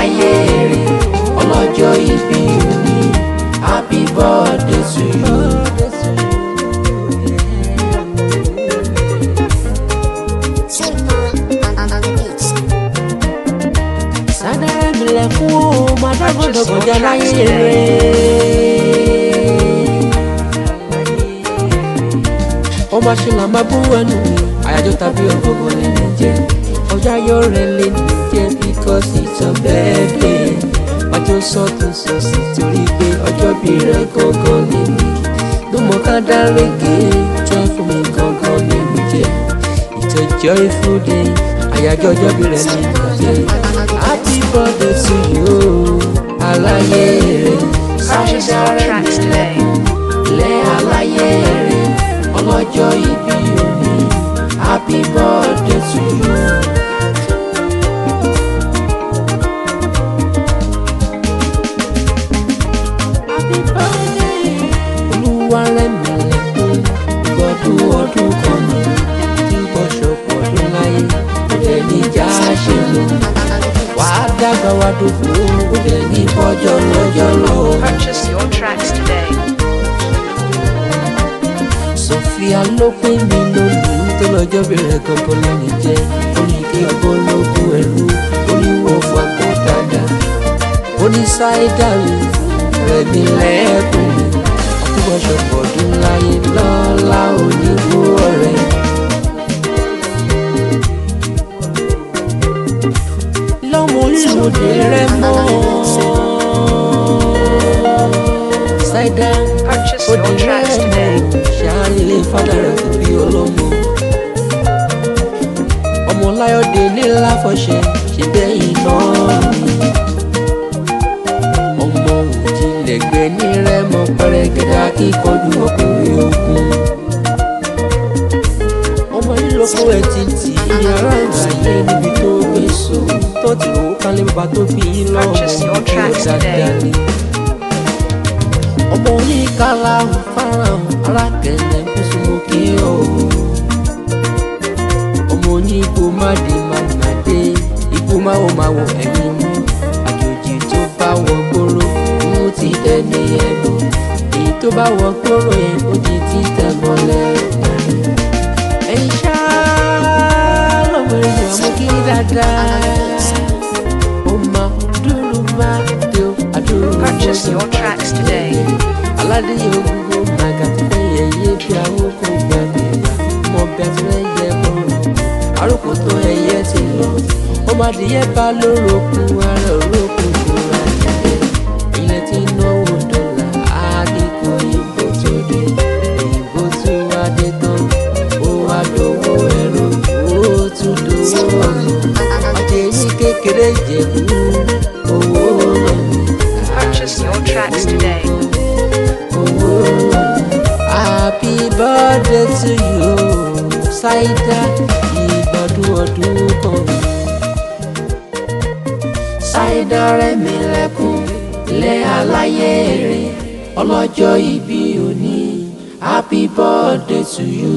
aláyé rè ọlọ́jọ́ ìbí òní happy birthday to you. Saidat rilekub o madagodogoja láyé rè. Ọmọ ṣìlá máa bú ẹnu mi àyájọ́ tàbí ọgbọ̀gbọ̀ lè ní jẹ́ ọjọ́ ayọ̀ rẹ̀ lè ní jẹ́ because it's your birthday. Wájú sọ́tún sọ́sì torí pé ọjọ́ bí rẹ̀ gangan lè ní ló mọ̀ ká dárége jọ́ fún mi gangan lè ní jẹ́ it's a joyful day àyájọ́ ọjọ́ bí rẹ̀ lè ní jẹ́ happy birthday to you aláyé rẹ̀ Saidat rilekub lẹ́ aláyé rẹ̀ ọlọ́jọ́ ìbí òní happy birthday to you. Happy birthday olúwa rẹ̀ mi lẹ́kún gbọ́dún ọdún kan ní tí bọ́ṣọ̀pọ̀ ọdún láyé òde níjà ṣe lò wàá dàgbà wá dògbò òde ní bọ́jọ́ lọ́jọ́ lọ. Purchase your tracks today. Sofia ló pè mí lónìí tó lọ́jọ́ bẹ̀rẹ̀ gangan lẹ́yìn jẹ́ oníke ọgbọ́lógún ẹ̀rú oníwọ̀ fún àpò dáadáa oní Saidat rẹ̀ mi lẹ́kùn àtúbọ̀ṣọpọ̀ ọdún láyé lọ́la onígbó ọ̀rẹ́. lọ́mọ orílẹ̀-èdè rẹ̀ mọ́ Saidat Purchase your tracks today. ṣáàlì fada rẹ̀ kò bí ọlọ́mọ ọmọ láyọ̀dé nílá fọṣẹ ṣe bẹ́yìn náà ni ọmọ òjìlẹ̀gbẹ́ ní rẹ́mọ pẹ́rẹ́gẹ́dá kíkọjú ọkùnrin ogun ọmọ nílòpọ̀ ẹ̀ títí yàrá ìgbàyé níbi tó gbé so tó ti rò ó kálé bàbá tó bí yín lọ́wọ́ dáadáa ni ọmọ oníkàlà farahàn arákẹ́lẹ́ kúsùmọ́ kí o ọmọ onígbò mádé igbó máwo ẹ̀yìn mú àjòjì tó bá wọ gbòòrò mú ti dẹni ẹnu èyí tó bá wọ gbòòrò yẹn ó di títẹ̀ mọ́lẹ̀ ẹ̀yìn ṣá lọ́mọ èèyàn mú kí dáadáa ó máa dúró máa dé o àdúró Purchase your tracks today. aládìyẹ gbogbo màgà tí fẹ́ yẹ yé bí àwọn kò gbà nígbà mọ bí a ti fẹ́ yẹ bọ́ọ̀rọ̀ àròkò tó ẹyẹ ti lọ ó má dìyẹ bá lórokun ara òrókun kò ra jáde ilẹ̀ tí náwó dọ́là àdìkò ìbò tó dé ìbò tó wá dé tán ó wá dówó ẹ̀rọ ó tún dówó ọ̀nà ọ̀tẹ̀ ní kékeré ìjẹ̀bú owó rẹ̀ mi. Purchase your tracks today. Happy birthday to you Saidat ìgbọ̀dún ọdún kan. Saidat rẹ̀ mi lẹ́kún lẹ́ aláyé rè ọlọ́jọ́ ìbí òní happy birthday to you.